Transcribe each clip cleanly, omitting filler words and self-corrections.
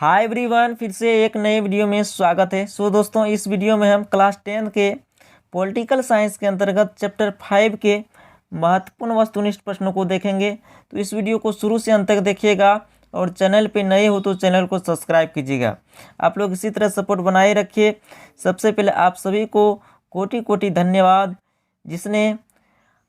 Hi everyone, फिर से एक नए वीडियो में स्वागत है। दोस्तों, इस वीडियो में हम क्लास 10 के पॉलिटिकल साइंस के अंतर्गत चैप्टर 5 के महत्वपूर्ण वस्तुनिष्ठ प्रश्नों को देखेंगे। तो इस वीडियो को शुरू से अंत तक देखिएगा और चैनल पे नए हो तो चैनल को सब्सक्राइब कीजिएगा। आप लोग इसी तरह सपोर्ट बनाए रखिए। सबसे पहले आप सभी को कोटि कोटि धन्यवाद, जिसने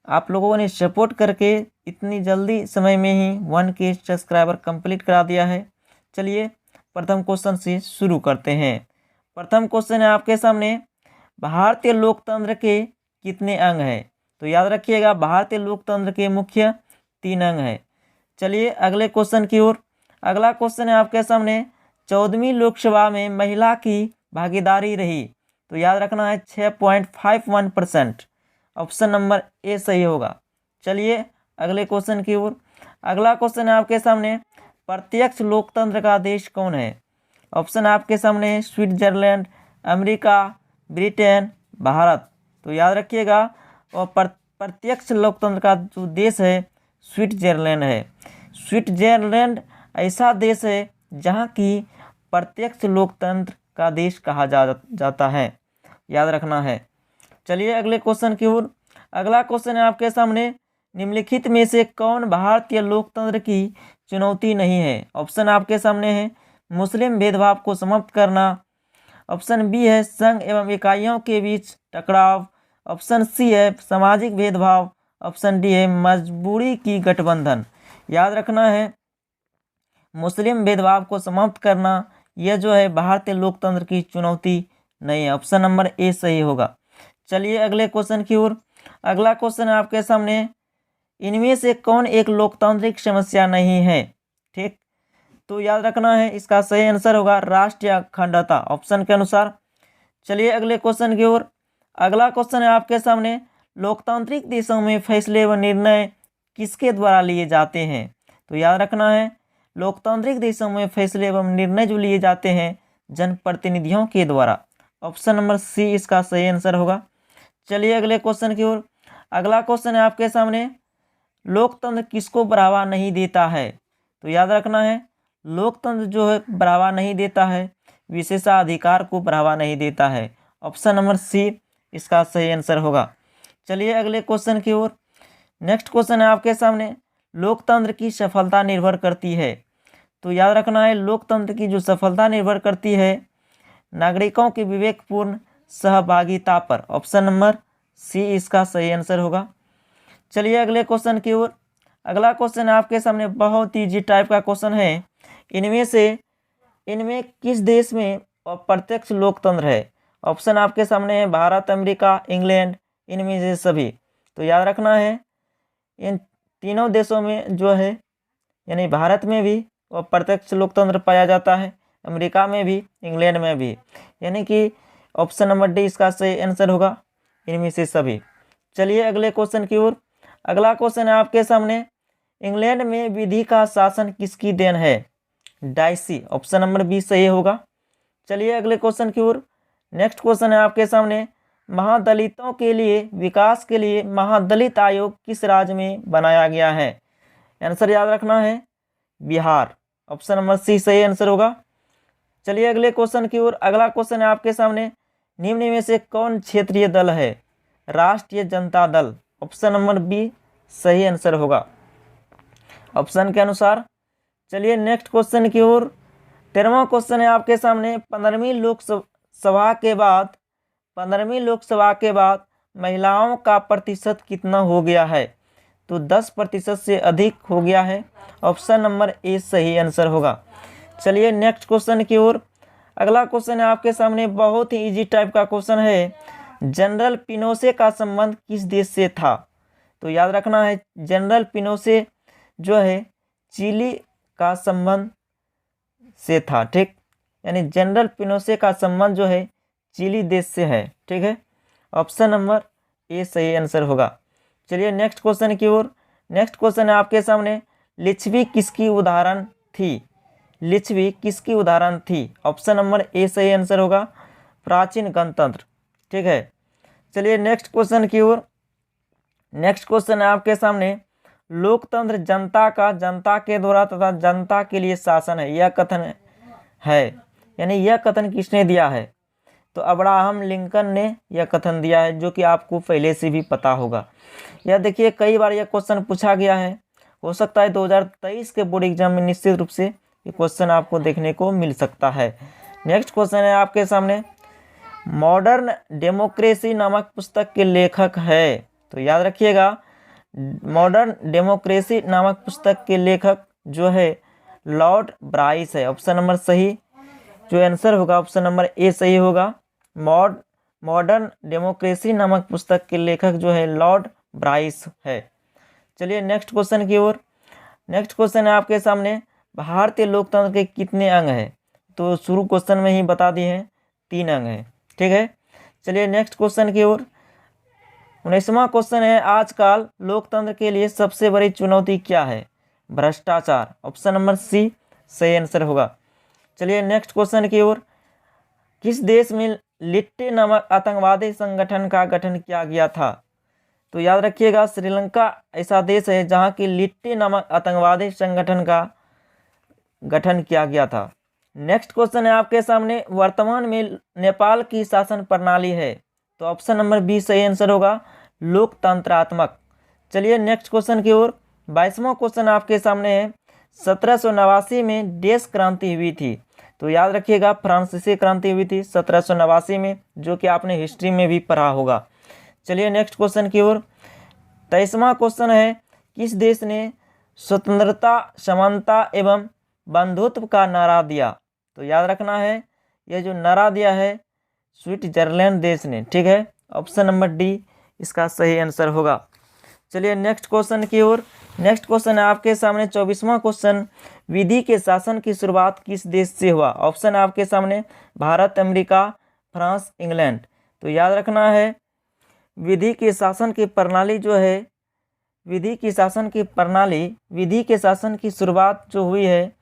आप लोगों ने सपोर्ट करके इतनी जल्दी समय में ही 1K सब्सक्राइबर कंप्लीट करा दिया है। चलिए प्रथम क्वेश्चन से शुरू करते हैं। प्रथम क्वेश्चन है आपके सामने, भारतीय लोकतंत्र के कितने अंग हैं? तो याद रखिएगा, भारतीय लोकतंत्र के मुख्य 3 अंग हैं। चलिए अगले क्वेश्चन की ओर। अगला क्वेश्चन है आपके सामने, 14वीं लोकसभा में महिला की भागीदारी रही। तो याद रखना है 6.51%। ऑप्शन नंबर ए सही होगा। चलिए अगले क्वेश्चन की ओर। अगला क्वेश्चन है आपके सामने, प्रत्यक्ष लोकतंत्र का देश कौन है? ऑप्शन आपके सामने है स्विट्जरलैंड, अमेरिका, ब्रिटेन, भारत। तो याद रखिएगा, और प्रत्यक्ष लोकतंत्र का जो देश है स्विट्जरलैंड है। स्विट्जरलैंड ऐसा देश है जहां की प्रत्यक्ष लोकतंत्र का देश कहा जाता है। याद रखना है। चलिए अगले क्वेश्चन की ओर। अगला क्वेश्चन है आपके सामने, निम्नलिखित में से कौन भारतीय लोकतंत्र की चुनौती नहीं है? ऑप्शन आपके सामने है मुस्लिम भेदभाव को समाप्त करना। ऑप्शन बी है संघ एवं इकाइयों के बीच टकराव। ऑप्शन सी है सामाजिक भेदभाव। ऑप्शन डी है मजबूरी की गठबंधन। याद रखना है, मुस्लिम भेदभाव को समाप्त करना यह जो है भारतीय लोकतंत्र की चुनौती नहीं है। ऑप्शन नंबर ए सही होगा। चलिए अगले क्वेश्चन की ओर। अगला क्वेश्चन है आपके सामने, इनमें से कौन एक लोकतांत्रिक समस्या नहीं है? ठीक, तो याद रखना है इसका सही आंसर होगा राष्ट्रीय अखंडता, ऑप्शन के अनुसार। चलिए अगले क्वेश्चन की ओर। अगला क्वेश्चन है आपके सामने, लोकतांत्रिक देशों में फैसले व निर्णय किसके द्वारा लिए जाते हैं? तो याद रखना है, लोकतांत्रिक देशों में फैसले एवं निर्णय जो लिए जाते हैं जनप्रतिनिधियों के द्वारा। ऑप्शन नंबर सी इसका सही आंसर होगा। चलिए अगले क्वेश्चन की ओर। अगला क्वेश्चन है आपके सामने, लोकतंत्र किसको बढ़ावा नहीं देता है? तो याद रखना है, लोकतंत्र जो है बढ़ावा नहीं देता है, विशेषाधिकार को बढ़ावा नहीं देता है। ऑप्शन नंबर सी इसका सही आंसर होगा। चलिए अगले क्वेश्चन की ओर। नेक्स्ट क्वेश्चन है आपके सामने, लोकतंत्र की सफलता निर्भर करती है। तो याद रखना है, लोकतंत्र की जो सफलता निर्भर करती है नागरिकों की विवेकपूर्ण सहभागिता पर। ऑप्शन नंबर सी इसका सही आंसर होगा। चलिए अगले क्वेश्चन की ओर। अगला क्वेश्चन आपके सामने बहुत ही इजी टाइप का क्वेश्चन है, इनमें किस देश में अप्रत्यक्ष लोकतंत्र है? ऑप्शन आपके सामने है भारत, अमेरिका, इंग्लैंड, इनमें से सभी। तो याद रखना है, इन तीनों देशों में जो है, यानी भारत में भी अप्रत्यक्ष लोकतंत्र पाया जाता है, अमेरिका में भी, इंग्लैंड में भी, यानी कि ऑप्शन नंबर डी इसका सही आंसर होगा, इनमें से सभी। चलिए अगले क्वेश्चन की ओर। अगला क्वेश्चन है आपके सामने, इंग्लैंड में विधि का शासन किसकी देन है? डाइसी। ऑप्शन नंबर बी सही होगा। चलिए अगले क्वेश्चन की ओर। नेक्स्ट क्वेश्चन है आपके सामने, महादलितों के लिए विकास के लिए महादलित आयोग किस राज्य में बनाया गया है? आंसर याद रखना है बिहार। ऑप्शन नंबर सी सही आंसर होगा। चलिए अगले क्वेश्चन की ओर। अगला क्वेश्चन है आपके सामने, निम्न में से कौन क्षेत्रीय दल है? राष्ट्रीय Janata Dal. Option number B सही आंसर होगा ऑप्शन के अनुसार। चलिए नेक्स्ट क्वेश्चन की ओर। 13वां क्वेश्चन है आपके सामने, 15वीं लोकसभा के बाद महिलाओं का प्रतिशत कितना हो गया है? तो 10% से अधिक हो गया है। ऑप्शन नंबर ए सही आंसर होगा। चलिए नेक्स्ट क्वेश्चन की ओर। अगला क्वेश्चन है आपके सामने, बहुत ही इजी टाइप का क्वेश्चन है, जनरल पिनोशे का संबंध किस देश से था? तो याद रखना है, जनरल पिनोशे जो है चिली का संबंध से था। ठीक, यानी जनरल पिनोशे का संबंध जो है चिली देश से है। ठीक है, ऑप्शन नंबर ए सही आंसर होगा। चलिए नेक्स्ट क्वेश्चन की ओर। नेक्स्ट क्वेश्चन है आपके सामने, लिच्छवी किसकी उदाहरण थी? लिच्छवी किसकी उदाहरण थी? ऑप्शन नंबर ए सही आंसर होगा प्राचीन गणतंत्र। ठीक है, चलिए नेक्स्ट क्वेश्चन की ओर। नेक्स्ट क्वेश्चन है आपके सामने, लोकतंत्र जनता का जनता के द्वारा तथा जनता के लिए शासन है, यह कथन है, यानी यह कथन किसने दिया है? तो अब्राहम लिंकन ने यह कथन दिया है, जो कि आपको पहले से भी पता होगा। यह देखिए कई बार यह क्वेश्चन पूछा गया है, हो सकता है 2023 के बोर्ड एग्जाम में निश्चित रूप से ये क्वेश्चन आपको देखने को मिल सकता है। नेक्स्ट क्वेश्चन है आपके सामने, मॉडर्न डेमोक्रेसी नामक पुस्तक के लेखक है। तो याद रखिएगा, मॉडर्न डेमोक्रेसी नामक पुस्तक के लेखक जो है लॉर्ड ब्राइस है। ऑप्शन नंबर सही जो आंसर होगा ऑप्शन नंबर ए सही होगा। मॉडर्न डेमोक्रेसी नामक पुस्तक के लेखक जो है लॉर्ड ब्राइस है। चलिए नेक्स्ट क्वेश्चन की ओर। नेक्स्ट क्वेश्चन है आपके सामने, भारतीय लोकतंत्र के कितने अंग हैं? तो शुरू क्वेश्चन में ही बता दिए हैं 3 अंग हैं, ठीक है। चलिए नेक्स्ट क्वेश्चन की ओर। 19वां क्वेश्चन है, आजकल लोकतंत्र के लिए सबसे बड़ी चुनौती क्या है? भ्रष्टाचार। ऑप्शन नंबर सी सही आंसर होगा। चलिए नेक्स्ट क्वेश्चन की ओर, किस देश में लिट्टे नामक आतंकवादी संगठन का गठन किया गया था? तो याद रखिएगा, श्रीलंका ऐसा देश है जहां की लिट्टे नामक आतंकवादी संगठन का गठन किया गया था। नेक्स्ट क्वेश्चन है आपके सामने, वर्तमान में नेपाल की शासन प्रणाली है? तो ऑप्शन नंबर बी सही आंसर होगा, लोकतंत्रात्मक। चलिए नेक्स्ट क्वेश्चन की ओर। 22वां क्वेश्चन आपके सामने है, 1789 में देश क्रांति हुई थी? तो याद रखिएगा, फ्रांसीसी क्रांति हुई थी 1789 में, जो कि आपने हिस्ट्री में भी पढ़ा होगा। चलिए नेक्स्ट क्वेश्चन की ओर। 23वां क्वेश्चन है, किस देश ने स्वतंत्रता, समानता एवं बंधुत्व का नारा दिया? तो याद रखना है, यह जो नारा दिया है स्विट्जरलैंड देश ने, ठीक है। ऑप्शन नंबर डी इसका सही आंसर होगा। चलिए नेक्स्ट क्वेश्चन की ओर। नेक्स्ट क्वेश्चन है आपके सामने 24वां क्वेश्चन, विधि के शासन की शुरुआत किस देश से हुआ? ऑप्शन आपके सामने, भारत, अमेरिका, फ्रांस, इंग्लैंड। तो याद रखना है, विधि के शासन की प्रणाली जो है, विधि की शासन की प्रणाली, विधि के शासन की शुरुआत जो हुई है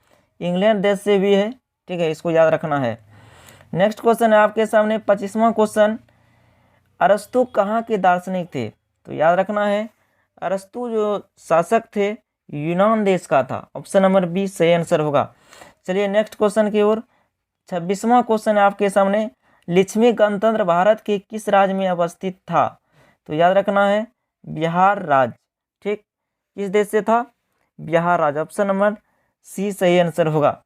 इंग्लैंड देश से हुई है, ठीक है, इसको याद रखना है। नेक्स्ट क्वेश्चन है आपके सामने 25वां क्वेश्चन, अरस्तु कहाँ के दार्शनिक थे? तो याद रखना है, अरस्तु जो शासक थे यूनान देश का था। ऑप्शन नंबर बी सही आंसर होगा। चलिए नेक्स्ट क्वेश्चन की ओर। 26वां क्वेश्चन है आपके सामने, लिच्छवी गणतंत्र भारत के किस राज्य में अवस्थित था? तो याद रखना है, बिहार राज्य, ठीक। किस देश से था? बिहार राज्य। ऑप्शन नंबर सी सही आंसर होगा।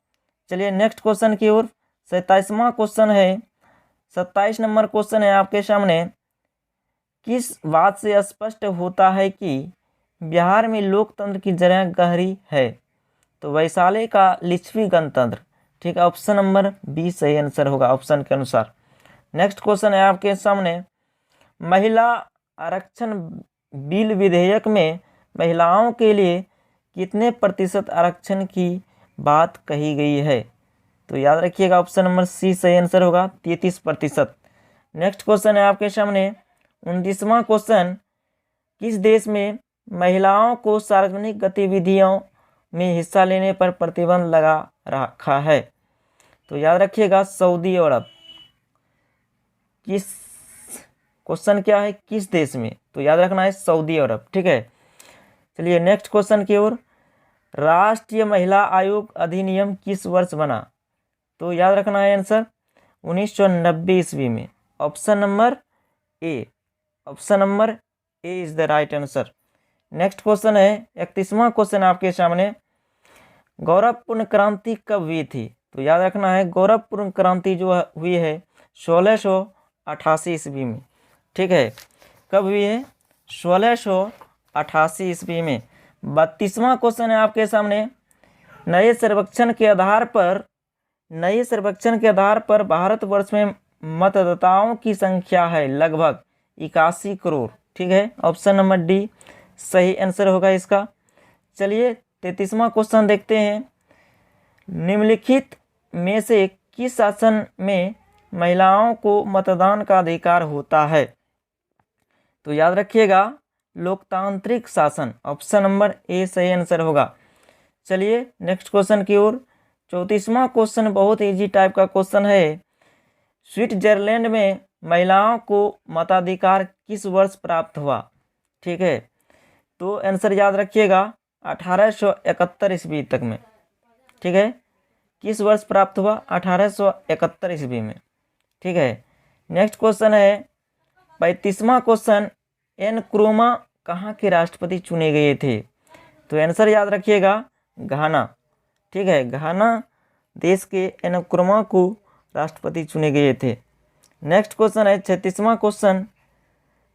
चलिए नेक्स्ट क्वेश्चन की ओर। 27वां क्वेश्चन है, 27 नंबर क्वेश्चन है आपके सामने, किस बात से स्पष्ट होता है कि बिहार में लोकतंत्र की जड़ गहरी है? तो वैशाली का लिच्छवी गणतंत्र, ठीक है। ऑप्शन नंबर बी सही आंसर होगा ऑप्शन के अनुसार। नेक्स्ट क्वेश्चन है आपके सामने, महिला आरक्षण बिल विधेयक में महिलाओं के लिए कितने प्रतिशत आरक्षण की बात कही गई है? तो याद रखिएगा, ऑप्शन नंबर सी सही आंसर होगा 33%। नेक्स्ट क्वेश्चन है आपके सामने 29वां क्वेश्चन, किस देश में महिलाओं को सार्वजनिक गतिविधियों में हिस्सा लेने पर प्रतिबंध लगा रखा है? तो याद रखिएगा, सऊदी अरब। किस क्वेश्चन क्या है, किस देश में? तो याद रखना है सऊदी अरब, ठीक है। चलिए नेक्स्ट क्वेश्चन की ओर। राष्ट्रीय महिला आयोग अधिनियम किस वर्ष बना? तो याद रखना है आंसर 1990 ईस्वी में। Option number A, option number A is the right answer. Next question है 31वां क्वेश्चन आपके सामने, गौरवपूर्ण क्रांति कब हुई थी? तो याद रखना है, गौरवपूर्ण क्रांति जो हुई है 1688 ईस्वी में, ठीक है। कब हुई है? 1688 ईस्वी में। 32वां क्वेश्चन है आपके सामने, नए सर्वेक्षण के आधार पर भारतवर्ष में मतदाताओं की संख्या है लगभग 81 करोड़, ठीक है। ऑप्शन नंबर डी सही आंसर होगा इसका। चलिए 33वां क्वेश्चन देखते हैं, निम्नलिखित में से किस शासन में महिलाओं को मतदान का अधिकार होता है? तो याद रखिएगा, लोकतांत्रिक शासन। ऑप्शन नंबर ए सही आंसर होगा। चलिए नेक्स्ट क्वेश्चन की ओर। 34वां क्वेश्चन बहुत इजी टाइप का क्वेश्चन है, स्विट्जरलैंड में महिलाओं को मताधिकार किस वर्ष प्राप्त हुआ? ठीक है, तो आंसर याद रखिएगा 1871 ईस्वी तक में, ठीक है। किस वर्ष प्राप्त हुआ? 1871 ईस्वी में। ठीक है। नेक्स्ट क्वेश्चन है 35वां क्वेश्चन, एनक्रोमा कहाँ के राष्ट्रपति चुने गए थे? तो आंसर याद रखिएगा, घाना। ठीक है, घाना देश के एनक्रोमा को राष्ट्रपति चुने गए थे। नेक्स्ट क्वेश्चन है 36वां क्वेश्चन,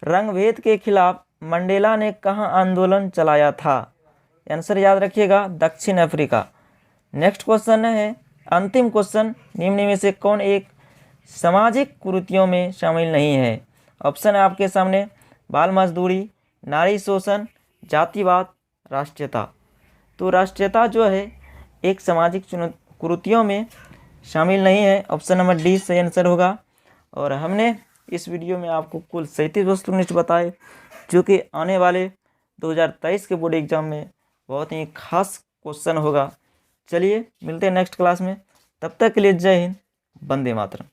रंगभेद के खिलाफ मंडेला ने कहाँ आंदोलन चलाया था? आंसर याद रखिएगा, दक्षिण अफ्रीका। नेक्स्ट क्वेश्चन है अंतिम क्वेश्चन, निम्न में से कौन एक सामाजिक कुरीतियों में शामिल नहीं है? ऑप्शन है आपके सामने, बाल मजदूरी, नारी शोषण, जातिवाद, राष्ट्रीयता। तो राष्ट्रीयता जो है एक सामाजिक कुरीतियों में शामिल नहीं है। ऑप्शन नंबर डी सही आंसर होगा। और हमने इस वीडियो में आपको कुल 37 वस्तुनिष्ठ बताए, जो कि आने वाले 2023 के बोर्ड एग्जाम में बहुत ही खास क्वेश्चन होगा। चलिए मिलते हैं नेक्स्ट क्लास में, तब तक के लिए जय हिंद, वंदे मातरम।